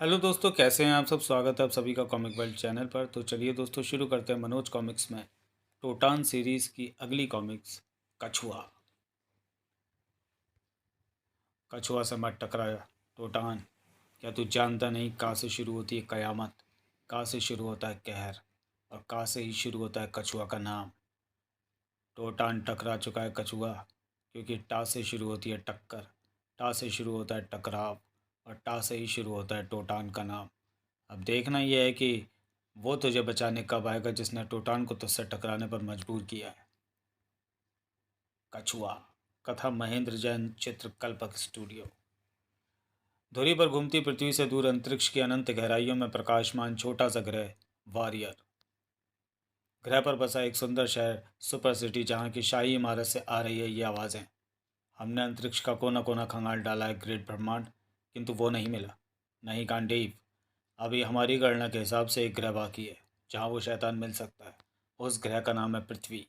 Hello दोस्तों, कैसे हैं आप सब। स्वागत है आप सभी का कॉमिक वर्ल्ड चैनल पर। तो चलिए दोस्तों, शुरू करते हैं मनोज कॉमिक्स में टोटान सीरीज़ की अगली कॉमिक्स, कछुआ। कछुआ से मत टकराया टोटान। क्या तू जानता नहीं कहाँ से शुरू होती है कयामत, कहाँ से शुरू होता है कहर, और कहाँ से ही शुरू होता है कछुआ का नाम। टोटान टकरा चुका है कछुआ, क्योंकि टा से शुरू होती है टक्कर, टा से शुरू होता है टकराव, और टा से ही शुरू होता है टोटान का नाम। अब देखना यह है कि वो तुझे बचाने कब आएगा जिसने टोटान को तुझसे टकराने पर मजबूर किया है। कछुआ। कथा महेंद्र जैन, चित्र कल्पक स्टूडियो। धुरी पर घूमती पृथ्वी से दूर अंतरिक्ष की अनंत गहराइयों में प्रकाशमान छोटा सा ग्रह वॉरियर। ग्रह पर बसा एक सुंदर शहर सुपर सिटी, जहाँ की शाही इमारत से आ रही है ये आवाज़ें। हमने अंतरिक्ष का कोना कोना खंगाल डाला है, ग्रेट ब्रह्मांड, किंतु वो नहीं मिला। नहीं गांडीव, अभी हमारी गणना के हिसाब से एक ग्रह बाकी है जहाँ वो शैतान मिल सकता है। उस ग्रह का नाम है पृथ्वी।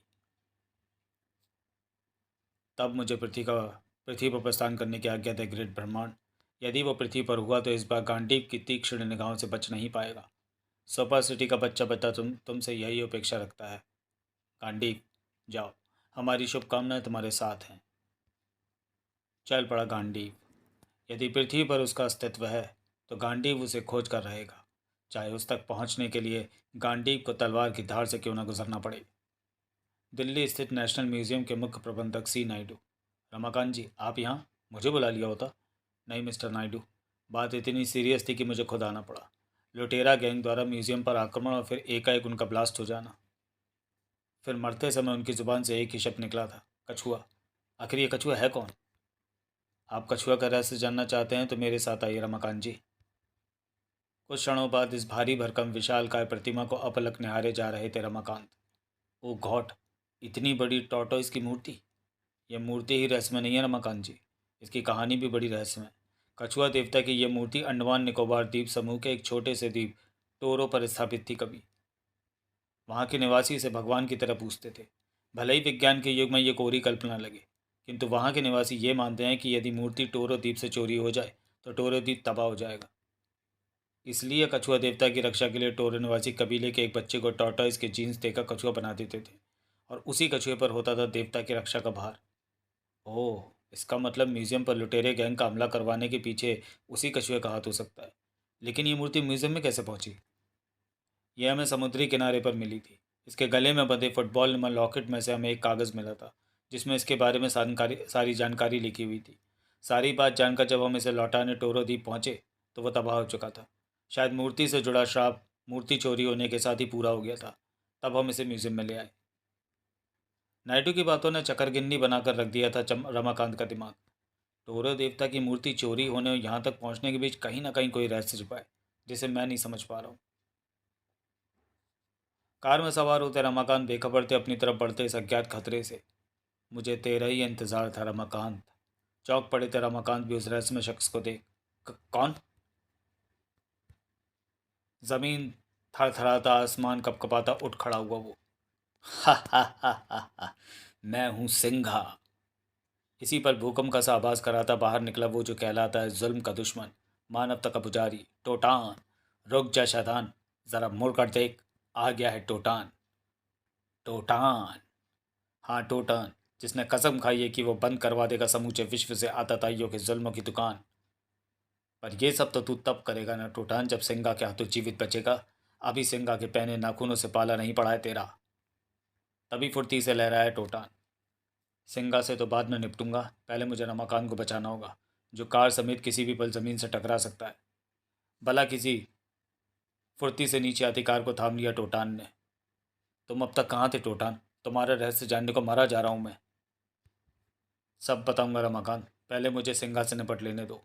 तब मुझे पृथ्वी पर प्रस्थान करने की आज्ञा दे ग्रेट ब्रह्मांड। यदि वो पृथ्वी पर हुआ तो इस बार गांडीव की तीक्ष्ण निगाहों से बच नहीं पाएगा। सुपर सिटी का बच्चा बच्चा तुमसे यही अपेक्षा रखता है। गांडीव, जाओ, हमारी शुभकामनाएं तुम्हारे साथ हैं। चल पड़ा गांडीव। यदि पृथ्वी पर उसका अस्तित्व है तो गांडीव उसे खोज कर रहेगा, चाहे उस तक पहुंचने के लिए गांडीव को तलवार की धार से क्यों न गुजरना पड़े। दिल्ली स्थित नेशनल म्यूजियम के मुख्य प्रबंधक सी नायडू। रमाकांत जी, आप यहाँ? मुझे बुला लिया होता। नहीं मिस्टर नायडू, बात इतनी सीरियस थी कि मुझे खुद आना पड़ा। लुटेरा गैंग द्वारा म्यूजियम पर आक्रमण और फिर एकाएक उनका ब्लास्ट हो जाना। फिर मरते समय उनकी जुबान से एक ही शब्द निकला था, कछुआ। आखिर ये कछुआ है कौन? आप कछुआ का रहस्य जानना चाहते हैं तो मेरे साथ आइए रमाकांत जी। कुछ क्षणों बाद इस भारी भरकम विशालकाय प्रतिमा को अपलक निहारे जा रहे थे रमाकांत। ओ गॉड, इतनी बड़ी टॉर्टोइस की मूर्ति! यह मूर्ति ही रहस्यमय नहीं है रमाकांत जी, इसकी कहानी भी बड़ी रहस्यमय। कछुआ देवता की यह मूर्ति अंडमान निकोबार द्वीप समूह के एक छोटे से द्वीप टोरो पर स्थापित थी। कभी वहाँ के निवासी इसे भगवान की तरह पूजते थे। भले ही विज्ञान के युग में ये कोरी कल्पना लगे, किंतु वहाँ के निवासी ये मानते हैं कि यदि मूर्ति टोरो द्वीप से चोरी हो जाए तो टोरो द्वीप तबाह हो जाएगा। इसलिए कछुआ देवता की रक्षा के लिए टोरो निवासी कबीले के एक बच्चे को टॉर्टॉइस के जीन्स देकर कछुआ बना देते थे, और उसी कछुए पर होता था देवता की रक्षा का भार। ओह, इसका मतलब म्यूजियम पर लुटेरे गैंग का हमला करवाने के पीछे उसी कछुए का हाथ हो सकता है। लेकिन ये मूर्ति म्यूजियम में कैसे पहुंची? यह हमें समुद्री किनारे पर मिली थी। इसके गले में बंधे फुटबॉल नुमा लॉकेट में से हमें एक कागज़ मिला था, जिसमें इसके बारे में सारी जानकारी लिखी हुई थी। सारी बात जानकर जब हम इसे लौटाने टोरो द्वीप पहुंचे तो वह तबाह हो चुका था। शायद मूर्ति से जुड़ा श्राप मूर्ति चोरी होने के साथ ही पूरा हो गया था। तब हम इसे म्यूजियम में ले आए। नायडू की बातों ने चकरगिन्नी बनाकर रख दिया था रमाकांत का दिमाग। टोरो देवता की मूर्ति चोरी होने और यहाँ तक पहुँचने के बीच कहीं ना कहीं कोई रहस्य छुपा है, जिसे मैं नहीं समझ पा रहा हूँ। कार में सवार होते रमाकांत बेखबर थे अपनी तरफ बढ़ते इस अज्ञात खतरे से। मुझे तेरा ही इंतजार था रमाकांत। चौंक पड़े थे रमाकांत भी उस रहस्यमय शख्स को देख। कौन? जमीन थरथराता, आसमान कपकपाता उठ खड़ा हुआ वो। हा हा हा हा हा, मैं हूँ सिंघा। इसी पर भूकंप का सा आभास कराता बाहर निकला वो जो कहलाता है जुल्म का दुश्मन, मानवता का पुजारी, टोटान। रुक जा शैतान, जरा मुड़ कर देख, आ गया है टोटान। टोटान, हाँ टोटान, जिसने कसम खाई है कि वो बंद करवा देगा समूचे विश्व से आतताइयों के जुल्मों की दुकान। पर ये सब तो तू तब करेगा ना टोटान, जब सिंगा के हाथों जीवित बचेगा। अभी सिंगा के पहने नाखूनों से पाला नहीं पड़ा है तेरा। तभी फुर्ती से लहराया टोटान। सिंगा से तो बाद में निपटूंगा, पहले मुझे रमाकांत को बचाना होगा, जो कार समेत किसी भी पल जमीन से टकरा सकता है। भला किसी फुर्ती से नीचे आती कार को थाम लिया टोटान ने। तुम अब तक कहाँ थे टोटान? तुम्हारा रहस्य जानने को मरा जा रहा हूँ मैं। सब बताऊंगा रमाकांत, पहले मुझे सिंगा से निपट लेने दो।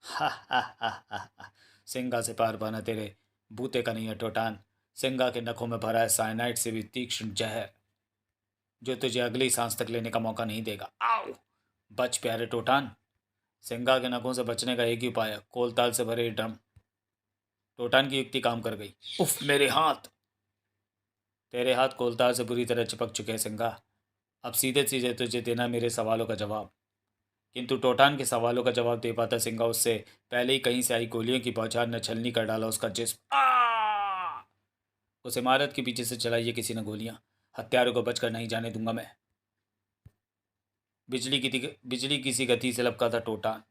हा हा हा हा हा, सिंगा से पार पाना तेरे बूते का नहीं है टोटान। सिंगा के नखों में भरा है साइनाइड से भी तीक्ष्ण जहर, जो तुझे अगली सांस तक लेने का मौका नहीं देगा। आओ, बच प्यारे टोटान। सिंगा के नखों से बचने का एक ही उपाय है, कोलताल से भरे ड्रम। टोटान की युक्ति काम कर गई। उफ, मेरे हाथ! तेरे हाथ कोलताल से बुरी तरह चिपक चुके हैं सिंगा। अब सीधे सीधे तुझे देना मेरे सवालों का जवाब। किंतु टोटान के सवालों का जवाब दे पाता सिंगा उससे पहले ही कहीं से आई गोलियों की बौछार ने छलनी कर डाला उसका जिस्म। उस इमारत के पीछे से चलाई है किसी ने गोलियां। हत्यारों को बचकर नहीं जाने दूंगा मैं। बिजली किसी गति से लपका था टोटान।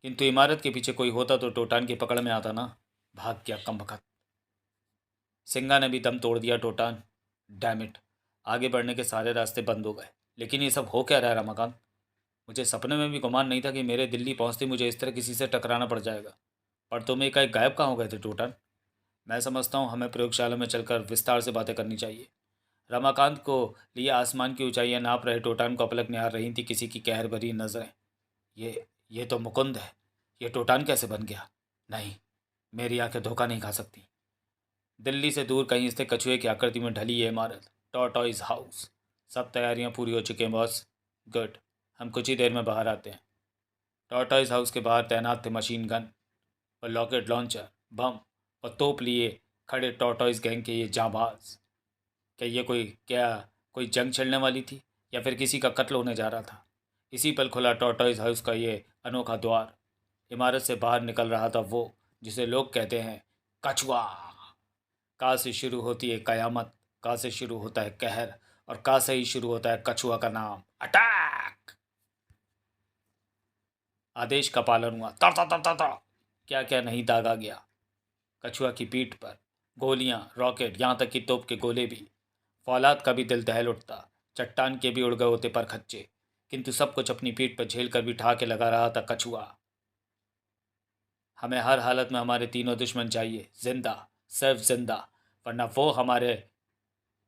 किंतु इमारत के पीछे कोई होता तो टोटान की पकड़ में आता ना। भाग गया कमबख्त। सिंगा ने भी दम तोड़ दिया। टोटान, डैम इट, आगे बढ़ने के सारे रास्ते बंद हो गए। लेकिन ये सब हो क्या रहा है रमाकांत? मुझे सपने में भी गुमान नहीं था कि मेरे दिल्ली पहुंचते मुझे इस तरह किसी से टकराना पड़ जाएगा। पर तुम एकाएक गायब कहाँ हो गए थे टोटान? मैं समझता हूँ हमें प्रयोगशाला में चलकर विस्तार से बातें करनी चाहिए। रमाकांत को लिए आसमान की ऊंचाइयां नाप रहे टोटान को अपलक निहार रही थी किसी की कहर भरी नजरें। ये तो मुकुंद है। ये टोटान कैसे बन गया? नहीं, मेरी आंखें धोखा नहीं खा सकती। दिल्ली से दूर कहीं स्थित कछुए की आकृति में ढली ये इमारत, टॉर्टॉइज हाउस। सब तैयारियां पूरी हो चुकी हैं बॉस। गुड, हम कुछ ही देर में बाहर आते हैं। टॉर्टॉइज हाउस के बाहर तैनात थे मशीन गन और लॉकेट लॉन्चर, बम और तोप लिए खड़े टॉर्टॉइज गैंग के ये जांबाज। क्या कोई जंग छिड़ने वाली थी या फिर किसी का कत्ल होने जा रहा था? इसी पल खुला टॉर्टॉइज हाउस का ये अनोखा द्वार। इमारत से बाहर निकल रहा था वो जिसे लोग कहते हैं कछुआ। का से शुरू होती है कयामत, का से शुरू होता है कहर और का से ही शुरू होता है कछुआ का नाम। अटैक! आदेश का पालन हुआ। ता ता ता ता ता। क्या क्या नहीं दागा गया। कछुआ की पीठ पर गोलियां, रॉकेट, यहाँ तक कि तोप के गोले भी। फौलाद का भी दिल दहल उठता। चट्टान के भी उड़ गए होते पर खच्चे। किंतु सब कुछ अपनी पीठ पर झेल कर भी ठा के लगा रहा था कछुआ। हमें हर हालत में हमारे तीनों दुश्मन चाहिए, जिंदा, सिर्फ जिंदा, वरना वो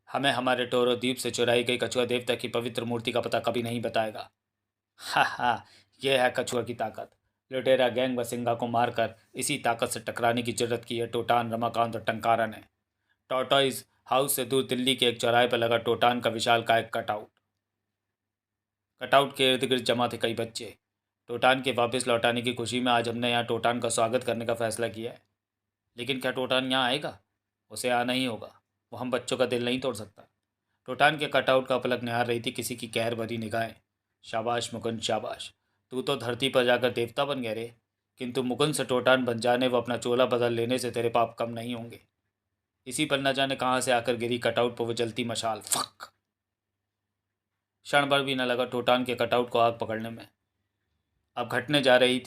हमें हमारे टोरो द्वीप से चुराई गई कछुआ देवता की पवित्र मूर्ति का पता कभी नहीं बताएगा। हा हा, यह है कछुआ की ताकत। लुटेरा गैंग व सिंगा को मारकर इसी ताकत से टकराने की जरूरत की है टोटान, रमाकांत और टंकारा ने। टॉर्टॉइज हाउस से दूर दिल्ली के एक चौराहे पर लगा टोटान का विशाल काय कटआउट। कटआउट के इर्द गिर्द जमा थे कई बच्चे। टोटान के वापस लौटाने की खुशी में आज हमने यहाँ टोटान का स्वागत करने का फैसला किया है। लेकिन क्या टोटान यहाँ आएगा? उसे आना ही होगा। वो हम बच्चों का दिल नहीं तोड़ सकता। टोटान के कटआउट का पलक निहार रही थी किसी की कहर भरी निगाहें। शाबाश मुकुंद, शाबाश। तू तो धरती पर जाकर देवता बन गया रे। किंतु मुकुंद से टोटान बन जाने व अपना चोला बदल लेने से तेरे पाप कम नहीं होंगे। इसी पर न जाने कहाँ से आकर गिरी कटआउट पर वो जलती मशाल। फक! क्षण भर भी न लगा टोटान के कटआउट को आग पकड़ने में। अब घटने जा रही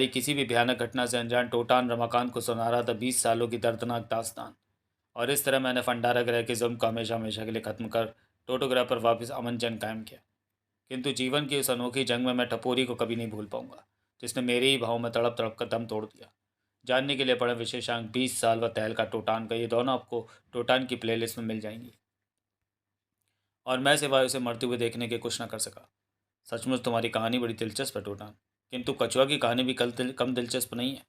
किसी भी भयानक घटना से अनजान टोटान रमाकांत को सुना रहा था 20 सालों की दर्दनाक दास्तान। और इस तरह मैंने फंडारा ग्रह के जुल्म को हमेशा हमेशा के लिए खत्म कर टोटोग्रह पर वापस अमन चैन कायम किया। किंतु जीवन की इस अनोखी जंग में मैं टपोरी को कभी नहीं भूल पाऊंगा, जिसने मेरे ही भाव में तड़प तड़प कर दम तोड़ दिया। जानने के लिए पढ़े विशेषांक 20 साल व तहलका टोटान का, ये दोनों आपको टोटान की प्लेलिस्ट में मिल जाएंगी। और मैं सिवाय उसे मरते हुए देखने के कुछ न कर सका। सचमुच तुम्हारी कहानी बड़ी दिलचस्प है टोटान, किंतु कछुआ की कहानी भी कम दिलचस्प नहीं है।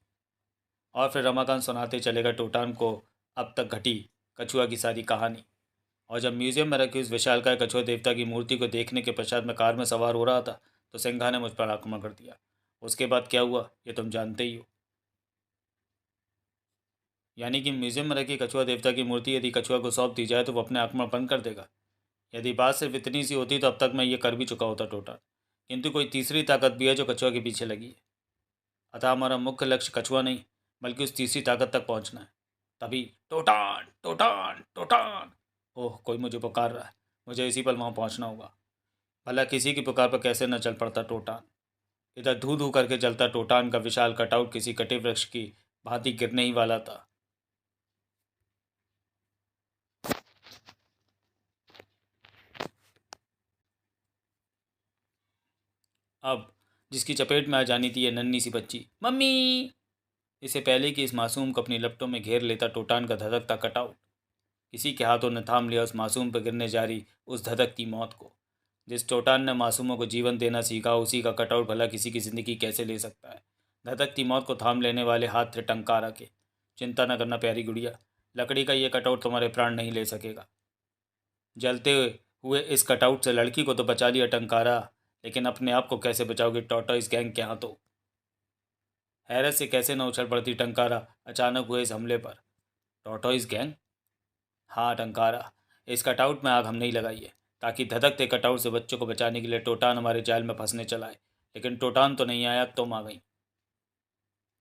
और फिर रमाकांत सुनाते चलेगा टोटान को अब तक घटी कछुआ की सारी कहानी। और जब म्यूजियम में रखी उस विशालकाय कछुआ देवता की मूर्ति को देखने के पश्चात मैं कार में सवार हो रहा था तो सिंघा ने मुझ पर आक्रमण कर दिया। उसके बाद क्या हुआ ये तुम जानते ही हो। यानी कि म्यूजियम में रखी कछुआ देवता की मूर्ति यदि कछुआ को सौंप दी जाए तो वो अपने आक्रमण बंद कर देगा। यदि बात सिर्फ इतनी सी होती तो अब तक मैं ये कर भी चुका होता टोटा। किंतु कोई तीसरी ताकत भी है जो कछुआ के पीछे लगी है। अतः हमारा मुख्य लक्ष्य कछुआ नहीं बल्कि उस तीसरी ताकत तक पहुंचना है। तभी टोटान टोटान टोटान, ओह कोई मुझे पुकार रहा है। मुझे इसी पल वहाँ पहुँचना होगा। भला किसी की पुकार पर कैसे न चल पड़ता टोटान। इधर धू धू करके जलता टोटान का विशाल कटआउट किसी कटे वृक्ष की भांति गिरने ही वाला था। अब जिसकी चपेट में आ जानी थी ये नन्ही सी बच्ची, मम्मी। इससे पहले कि इस मासूम को अपनी लपटों में घेर लेता टोटान का धधकता कटआउट किसी के हाथों ने थाम लिया उस मासूम पर गिरने जारी उस धधकती मौत को। जिस टोटान ने मासूमों को जीवन देना सीखा उसी का कटआउट भला किसी की ज़िंदगी कैसे ले सकता है। धधकती मौत को थाम लेने वाले हाथ थे टंकारा के। चिंता न करना प्यारी गुड़िया, लकड़ी का ये कटआउट तुम्हारे प्राण नहीं ले सकेगा। जलते हुए इस कटआउट से लड़की को तो बचा लिया टंकारा, लेकिन अपने आप को कैसे बचाओगे टॉर्टॉइस गैंग के हाथों? हैरत से कैसे न उछल पड़ती टंकारा अचानक हुए इस हमले पर। Tortoise gang? हाँ टंकारा, इस कटआउट में आग हम नहीं लगाई है। ताकि धधकते कटआउट से बच्चों को बचाने के लिए टोटान हमारे जाल में फंसने चला है, लेकिन टोटान तो नहीं आया, तुम आ गई।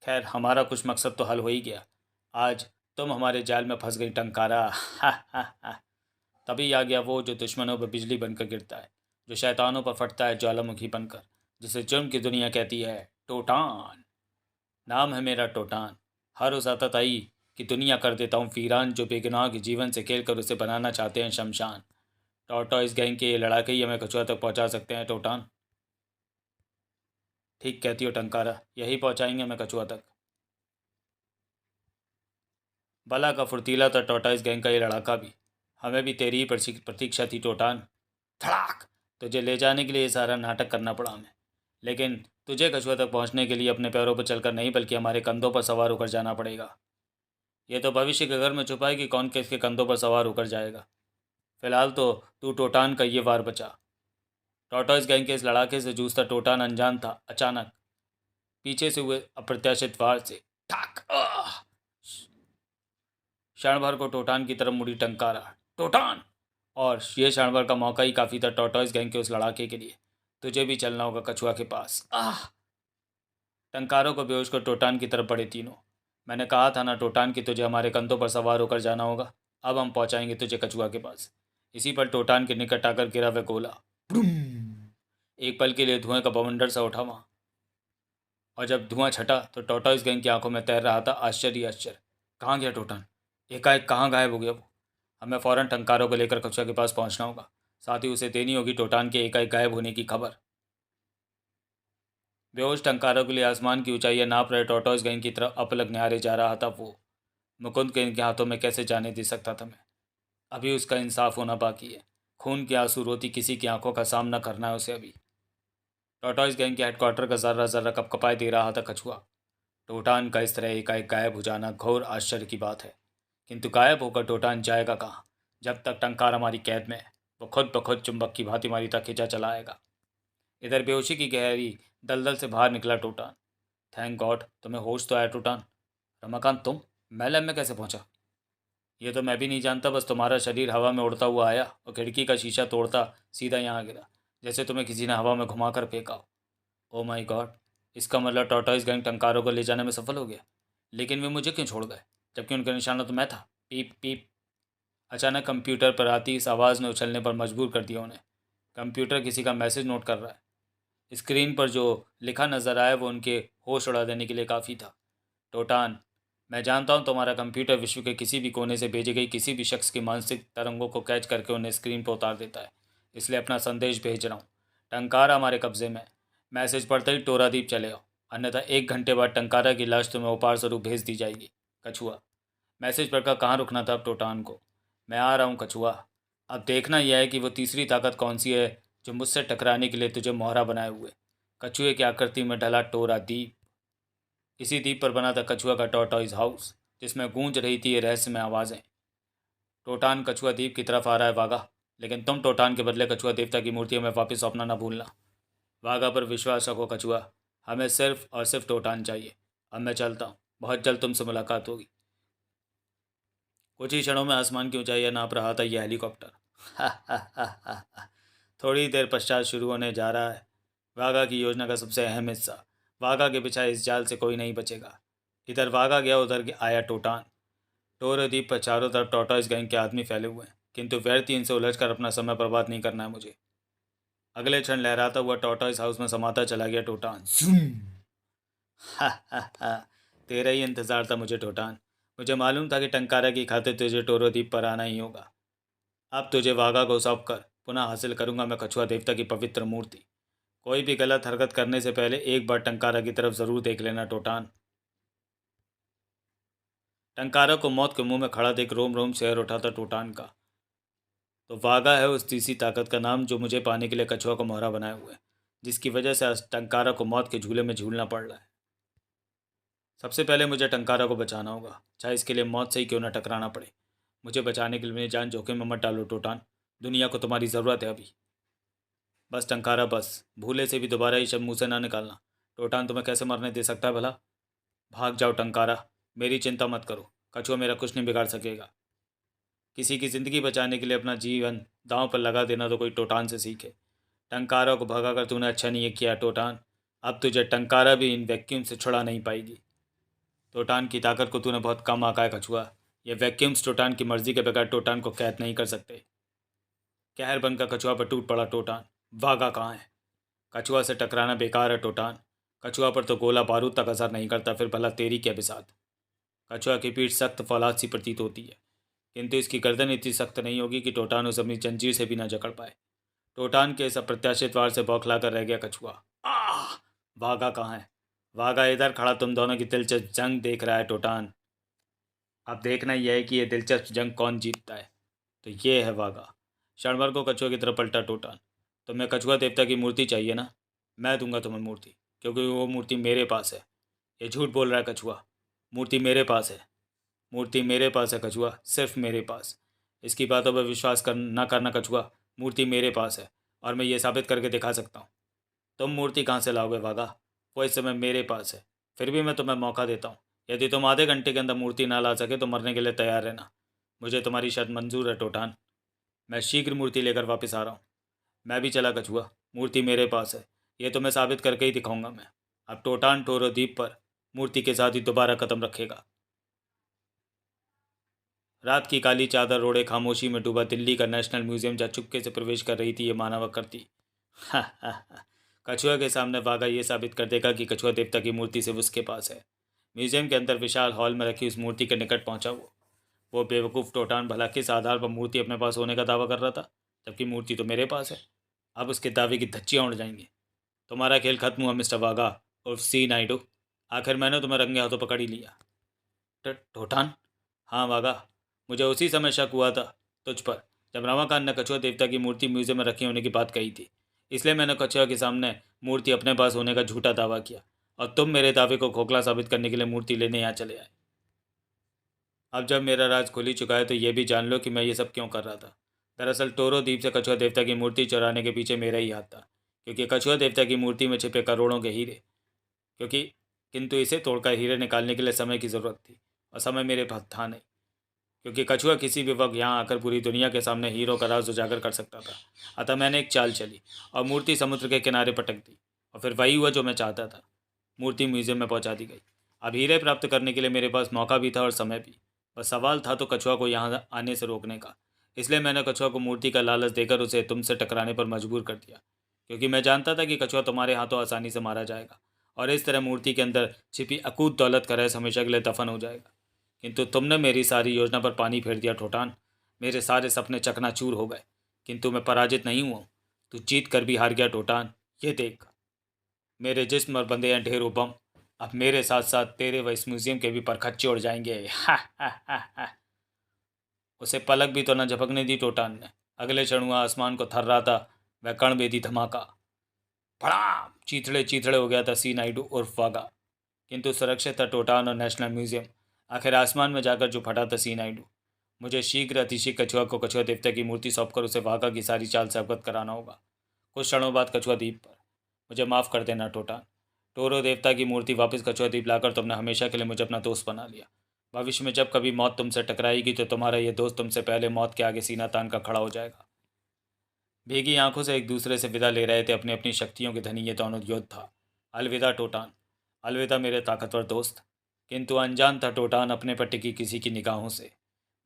खैर, हमारा कुछ मकसद तो हल हो ही गया। आज तुम हमारे जाल में फंस गई टंकारा। हा हा हा। तभी आ गया वो जो दुश्मनों पर बिजली बनकर गिरता है, जो शैतानों पर फटता है ज्वालामुखी बनकर, जिसे जुर्म की दुनिया कहती है टोटान। नाम है मेरा टोटान। हर उस आतताई की दुनिया कर देता हूँ वीरान, जो बेगुनाह के जीवन से खेल कर उसे बनाना चाहते हैं शमशान। टॉर्टोइस गैंग के ये लड़ाके ही हमें कछुआ तक पहुँचा सकते हैं टोटान। ठीक कहती हो टंकारा, यही पहुँचाएंगे हमें कछुआ तक। भला का फुर्तीला था टॉर्टोइस गैंग का ये लड़ाका भी। हमें भी तेरी ही प्रतीक्षा थी टोटान। धड़ाक। तुझे ले जाने के लिए ये सारा नाटक करना पड़ा हमें, लेकिन तुझे कछुआ तक पहुंचने के लिए अपने पैरों पर चलकर नहीं, बल्कि हमारे कंधों पर सवार होकर जाना पड़ेगा। ये तो भविष्य के घर में छुपा है कि कौन किसके कंधों पर सवार होकर जाएगा। फिलहाल तो तू टोटान का ये वार बचा। टॉर्टोइस गैंग के इस लड़ाके से जूझता टोटान अनजान था। अचानक पीछे से हुए अप्रत्याशित वार से ठाक क्षण भर को टोटान की तरफ मुड़ी टंकारा। टोटान! और ये क्षण भर का मौका ही काफ़ी था टॉर्टोइस गैंग के उस लड़ाके के लिए। तुझे भी चलना होगा कछुआ के पास। टंकारों को बेहोश कर टोटान की तरफ बढ़े तीनों। मैंने कहा था ना टोटान कि तुझे हमारे कंधों पर सवार होकर जाना होगा। अब हम पहुंचाएंगे तुझे कछुआ के पास। इसी पर टोटान के निकट आकर गिरा वह गोला। एक पल के लिए धुएं का बवंडर सा उठा वहाँ, और जब धुआं छटा तो टॉर्टोइस गैंग की आंखों में तैर रहा था आश्चर्य आश्चर्य। कहाँ गया टोटान? एकाएक कहाँ गायब हो गया वो? हमें फ़ौरन टंकारों को लेकर कछुआ के पास पहुंचना होगा। साथ ही उसे देनी होगी टोटान के एकाएक गायब होने की खबर। बेहोश टंकारों के लिए आसमान की ऊंचाइयां नाप रहे टॉर्टोइस गैंग की तरफ अपलक निहारे जा रहा था वो। मुकुंद के इनके हाथों में कैसे जाने दे सकता था मैं? अभी उसका इंसाफ होना बाकी है। खून के आंसू रोती किसी की आंखों का सामना करना है उसे अभी। टॉर्टोइस गैंग के हेडक्वार्टर का जर्रा जर्रा कपकपाए दे रहा था कछुआ। टोटान का इस तरह एकाएक गायब हो जाना घोर आश्चर्य की बात है, किंतु गायब होकर टोटान जाएगा कहाँ? जब तक टंकार हमारी कैद में है, वो खुद ब खुद चुंबक की भांति हमारी तक खिंचा चला आएगा। इधर बेहोशी की गहरी दलदल से बाहर निकला टोटान। थैंक गॉड तुम्हें होश तो आया टोटान। रमाकांत तुम मैं लैब में कैसे पहुंचा? ये तो मैं भी नहीं जानता, बस तुम्हारा शरीर हवा में उड़ता हुआ आया और खिड़की का शीशा तोड़ता सीधा यहाँ गिरा, जैसे तुम्हें किसी ने हवा में घुमाकर फेंका हो। Oh my God! इसका मतलब टॉर्टोइस गैंग टंकारों को ले जाने में सफल हो गया। लेकिन वे मुझे क्यों छोड़ गए, जबकि उनका निशाना तो मैं था? पीप पीप। अचानक कंप्यूटर पर आती इस आवाज़ ने उछलने पर मजबूर कर दिया उन्हें। कंप्यूटर किसी का मैसेज नोट कर रहा है। स्क्रीन पर जो लिखा नजर आया वो उनके होश उड़ा देने के लिए काफ़ी था। टोटान, मैं जानता हूँ तुम्हारा कंप्यूटर विश्व के किसी भी कोने से भेजी गई किसी भी शख्स की मानसिक तरंगों को कैच करके उन्हें स्क्रीन पर उतार देता है, इसलिए अपना संदेश भेज रहा हूँ। टंकारा हमारे कब्जे में। मैसेज पढ़ते ही टोरादीप चले आओ, अन्यथा 1 घंटे बाद टंकारा की लाश तुम्हें उपहार स्वरूप भेज दी जाएगी। कछुआ। मैसेज पढ़कर कहाँ रुकना था अब टोटान को। मैं आ रहा हूँ कछुआ। अब देखना यह है कि वो तीसरी ताकत कौन सी है जो मुझसे टकराने के लिए तुझे मोहरा बनाए हुए। कछुए की आकृति में ढला टोरा दीप। इसी द्वीप पर बना था कछुआ का टॉर्टोइस हाउस, जिसमें गूंज रही थी ये रहस्यमय आवाज़ें। टोटान कछुआ द्वीप की तरफ आ रहा है वागा, लेकिन तुम टोटान के बदले कछुआ देवता की मूर्ति में वापस सौंपना न भूलना। वागा पर विश्वास रखो कछुआ, हमें सिर्फ और सिर्फ टोटान चाहिए। अब मैं चलता हूँ, बहुत जल्द तुमसे मुलाकात होगी। कुछ ही क्षणों में आसमान की ऊंचाइयां नाप रहा था यह हेलीकॉप्टर। थोड़ी देर पश्चात शुरू होने जा रहा है वागा की योजना का सबसे अहम हिस्सा। वागा के पीछे इस जाल से कोई नहीं बचेगा। इधर वागा गया, उधर आया टोटान। टोर द्वीप पर चारों तरफ टॉर्टोइस गैंग के आदमी फैले हुए हैं, किंतु व्यर्थ इनसे उलझकर अपना समय बर्बाद नहीं करना है मुझे। अगले क्षण लहराता हुआ टॉर्टोइस हाउस में समाता चला गया टोटान। हा हा हा। तेरा ही इंतजार था मुझे टोटान। मुझे मालूम था कि टंकारा की खातिर तुझे टोरो द्वीप पर आना ही होगा। अब तुझे वागा को सौंप कर पुनः हासिल करूंगा मैं कछुआ देवता की पवित्र मूर्ति। कोई भी गलत हरकत करने से पहले एक बार टंकारा की तरफ जरूर देख लेना टोटान। टंकारा को मौत के मुंह में खड़ा देख रोम रोम शहर उठा था टोटान का। तो वागा है उस तीसरी ताकत का नाम जो मुझे पाने के लिए कछुआ को मोहरा बनाए हुए, जिसकी वजह से आज टंकारा को मौत के झूले में झूलना पड़ रहा है। सबसे पहले मुझे टंकारा को बचाना होगा, चाहे इसके लिए मौत से ही क्यों न टकराना पड़े। मुझे बचाने के लिए मेरी जान जोखिम में मत डालो टोटान। दुनिया को तुम्हारी ज़रूरत है अभी। बस टंकारा बस, भूले से भी दोबारा ये शब्द मुँह से ना निकालना। टोटान तुम्हें कैसे मरने दे सकता है भला? भाग जाओ टंकारा, मेरी चिंता मत करो, कछुआ मेरा कुछ नहीं बिगाड़ सकेगा। किसी की ज़िंदगी बचाने के लिए अपना जीवन दांव पर लगा देना तो कोई टोटान से सीखे। टंकारा को भगाकर तूने अच्छा नहीं किया टोटान। अब तुझे टंकारा भी इन वैक्यूम से छुड़ा नहीं पाएगी। टोटान की ताकत को तूने बहुत कम आंका है कछुआ। ये वैक्यूम्स टोटान की मर्जी के बगैर टोटान को कैद नहीं कर सकते। कहर बनकर कछुआ पर टूट पड़ा टोटान। वागा कहाँ है? कछुआ से टकराना बेकार है टोटान। कछुआ पर तो गोला बारूद तक असर नहीं करता, फिर भला तेरी क्या बिसात। कछुआ की पीठ सख्त फौलाद सी प्रतीत होती है, किंतु इसकी गर्दन इतनी सख्त नहीं होगी कि टोटान उसे अपनी जंजीर से भी न जकड़ पाए। टोटान के इस अप्रत्याशित वार से बौखला कर रह गया कछुआ। आह! वागा कहाँ है? वागा इधर खड़ा तुम दोनों की दिलचस्प जंग देख रहा है टोटान। अब देखना यह है कि यह दिलचस्प जंग कौन जीतता है। तो ये है वागा। क्षणभर को कछुआ की तरफ पलटा टोटान। तुम्हें कछुआ देवता की मूर्ति चाहिए ना? मैं दूंगा तुम्हें मूर्ति, क्योंकि वो मूर्ति मेरे पास है। ये झूठ बोल रहा है कछुआ। मूर्ति मेरे पास है। मूर्ति मेरे पास है कछुआ, सिर्फ मेरे पास। इसकी बातों पर विश्वास न करना कछुआ। मूर्ति मेरे पास है और मैं ये साबित करके दिखा सकता हूँ। तुम मूर्ति कहाँ से लाओगे वागा? वो इस समय मेरे पास है। फिर भी मैं तुम्हें मौका देता हूँ। यदि तुम आधे घंटे के अंदर मूर्ति ना ला सके तो मरने के लिए तैयार रहना। मुझे तुम्हारी शर्त मंजूर है टोटान। मैं शीघ्र मूर्ति लेकर वापस आ रहा हूँ। मैं भी चला कछुआ। मूर्ति मेरे पास है, ये तो मैं साबित करके ही दिखाऊंगा मैं। अब टोटान टोरो द्वीप पर मूर्ति के साथ ही दोबारा कदम रखेगा। रात की काली चादर रोड़े खामोशी में डूबा दिल्ली का नेशनल म्यूजियम जहाँ चुपके से प्रवेश कर रही थी ये मानव करती। कछुआ के सामने वागा ये साबित कर देगा कि कछुआ देवता की मूर्ति सिर्फ उसके पास है। म्यूजियम के अंदर विशाल हॉल में रखी उस मूर्ति के निकट पहुंचा वो बेवकूफ़ टोटान भला किस आधार पर मूर्ति अपने पास होने का दावा कर रहा था, जबकि मूर्ति तो मेरे पास है। अब उसके दावे की धज्जियाँ उड़ जाएंगी। तुम्हारा खेल खत्म हुआ मिस्टर वागा उर्फ सी नायडू। आखिर मैंने तुम्हें रंगे हाथों पकड़ ही लिया। टोटान? हाँ वागा, मुझे उसी समय शक हुआ था तुझ पर, जब रमाकांत ने कछुआ देवता की मूर्ति म्यूजियम में रखी होने की बात कही थी। इसलिए मैंने कछुआ के सामने मूर्ति अपने पास होने का झूठा दावा किया और तुम मेरे दावे को खोखला साबित करने के लिए मूर्ति लेने यहाँ चले आए। अब जब मेरा राज खुल ही चुका है तो ये भी जान लो कि मैं ये सब क्यों कर रहा था। दरअसल टोरो द्वीप से कछुआ देवता की मूर्ति चुराने के पीछे मेरा ही हाथ था, क्योंकि कछुआ देवता की मूर्ति में छिपे करोड़ों के हीरे क्योंकि किंतु इसे तोड़कर हीरे निकालने के लिए समय की ज़रूरत थी और समय मेरे पास था नहीं, क्योंकि कछुआ किसी भी वक्त यहाँ आकर पूरी दुनिया के सामने हीरो का राज उजागर कर सकता था। अतः मैंने एक चाल चली और मूर्ति समुद्र के किनारे पटक दी और फिर वही हुआ जो मैं चाहता था। मूर्ति म्यूजियम में पहुँचा दी गई। अब हीरे प्राप्त करने के लिए मेरे पास मौका भी था और समय भी। बस सवाल था तो कछुआ को यहाँ आने से रोकने का। इसलिए मैंने कछुआ को मूर्ति का लालच देकर उसे तुमसे टकराने पर मजबूर कर दिया, क्योंकि मैं जानता था कि कछुआ तुम्हारे हाथों आसानी से मारा जाएगा और इस तरह मूर्ति के अंदर छिपी अकूत दौलत का रहस्य हमेशा के लिए दफन हो जाएगा। किंतु तुमने मेरी सारी योजना पर पानी फेर दिया टोटान। मेरे सारे सपने चकनाचूर हो गए, किंतु मैं पराजित नहीं हुआ। तू जीत कर भी हार गया टोटान। ये देख, मेरे जिस्म पर बंधे हैं ढेरों बम। अब मेरे साथ साथ तेरे व इस म्यूजियम के भी परखच्चे उड़ जाएंगे। हा हा हा हा। उसे पलक भी तो न झपकने दी टोटान ने। अगले क्षण हुआ आसमान को थर्राता वह कणभेदी धमाका। भड़ाम! चीथड़े चीथड़े हो गया था सी नायडू उर्फ वागा। किंतु सुरक्षित था टोटान और नेशनल म्यूजियम। आखिर आसमान में जाकर जो फटा था सी नायडू। मुझे शीघ्र अतिशीघ्र कछुआ को कछुआ देवता की मूर्ति सौंपकर उसे वागा की सारी चाल से अवगत कराना होगा। कुछ क्षणों बाद कछुआ द्वीप पर। मुझे माफ़ कर देना टोटान। टोरो देवता की मूर्ति वापस कछुआ द्वीप लाकर तुमने हमेशा के लिए मुझे अपना दोस्त बना लिया। भविष्य में जब कभी मौत तुमसे टकराएगी तो तुम्हारा ये दोस्त तुमसे पहले मौत के आगे सीना तान कर खड़ा हो जाएगा। भीगी आंखों से एक दूसरे से विदा ले रहे थे अपनी अपनी शक्तियों के धनी ये दोनों योद्धा। अलविदा टोटान, अलविदा मेरे ताकतवर दोस्त। किंतु अनजान था टोटान अपने पर टिकी किसी की निगाहों से।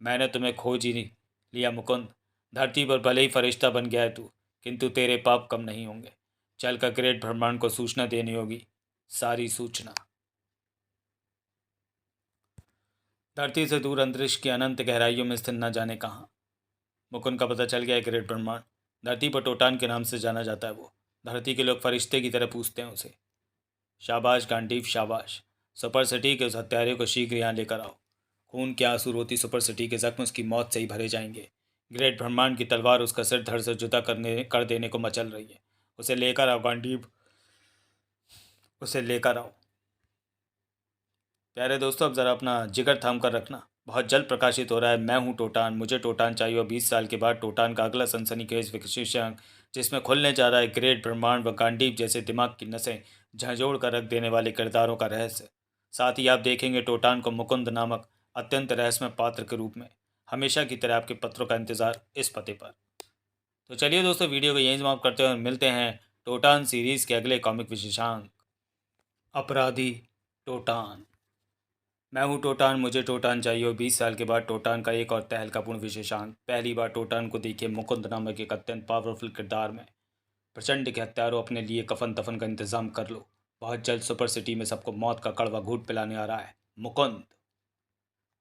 मैंने तुम्हें खोज ही नहीं लिया मुकुंद। धरती पर भले ही फरिश्ता बन गया है तू, किंतु तेरे पाप कम नहीं होंगे। चल कर ग्रेट ब्रह्मांड को सूचना देनी होगी, सारी सूचना। धरती से दूर अंतरिक्ष की अनंत गहराइयों में स्थित न जाने कहाँ मुकुंद का पता चल गया है ग्रेट ब्रह्मांड। धरती पर टोटान के नाम से जाना जाता है वो। धरती के लोग फरिश्ते की तरह पूछते हैं उसे। शाबाश गांडीव शाबाश। सुपर सिटी के उस हत्यारे को शीघ्र यहाँ लेकर आओ। खून के आंसू रोती सुपर सिटी के जख्म उसकी मौत से ही भरे जाएंगे। ग्रेट ब्रह्मांड की तलवार उसका सिर धड़ से जुदा कर देने को मचल रही है। उसे लेकर आओ गांडीव, उसे लेकर आओ। प्यारे दोस्तों, अब ज़रा अपना जिगर थाम कर रखना। बहुत जल्द प्रकाशित हो रहा है मैं हूँ टोटान, मुझे टोटान चाहिए। और 20 साल के बाद टोटान का अगला सनसनीखेज विशेषांक, जिसमें खुलने जा रहा है ग्रेट ब्रह्मांड व गांडीव जैसे दिमाग की नसें झंझोड़ कर रख देने वाले किरदारों का रहस्य। साथ ही आप देखेंगे टोटान को मुकुंद नामक अत्यंत रहस्यमय पात्र के रूप में। हमेशा की तरह आपके पत्रों का इंतज़ार इस पते पर। तो चलिए दोस्तों, वीडियो को यहीं समाप्त करते हैं और मिलते हैं टोटान सीरीज़ के अगले कॉमिक विशेषांक अपराधी टोटान। मैं हूँ टोटान, मुझे टोटान चाहिए। और 20 साल के बाद टोटान का एक और तहलकापूर्ण विशेषांक। पहली बार टोटान को देखिए मुकुंद नामक एक अत्यंत पावरफुल किरदार में। प्रचंड के हत्यारों, अपने लिए कफन दफन का इंतजाम कर लो। बहुत जल्द सुपर सिटी में सबको मौत का कड़वा घूंट पिलाने आ रहा है मुकुंद।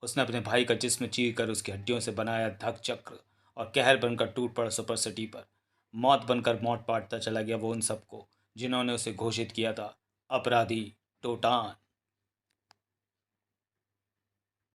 उसने अपने भाई का जिस्म चीर कर उसकी हड्डियों से बनाया धक चक्र, और कहर बनकर टूट पड़ा सुपर सिटी पर। मौत बनकर मौत बांटता चला गया वो उन सबको जिन्होंने उसे घोषित किया था अपराधी टोटान।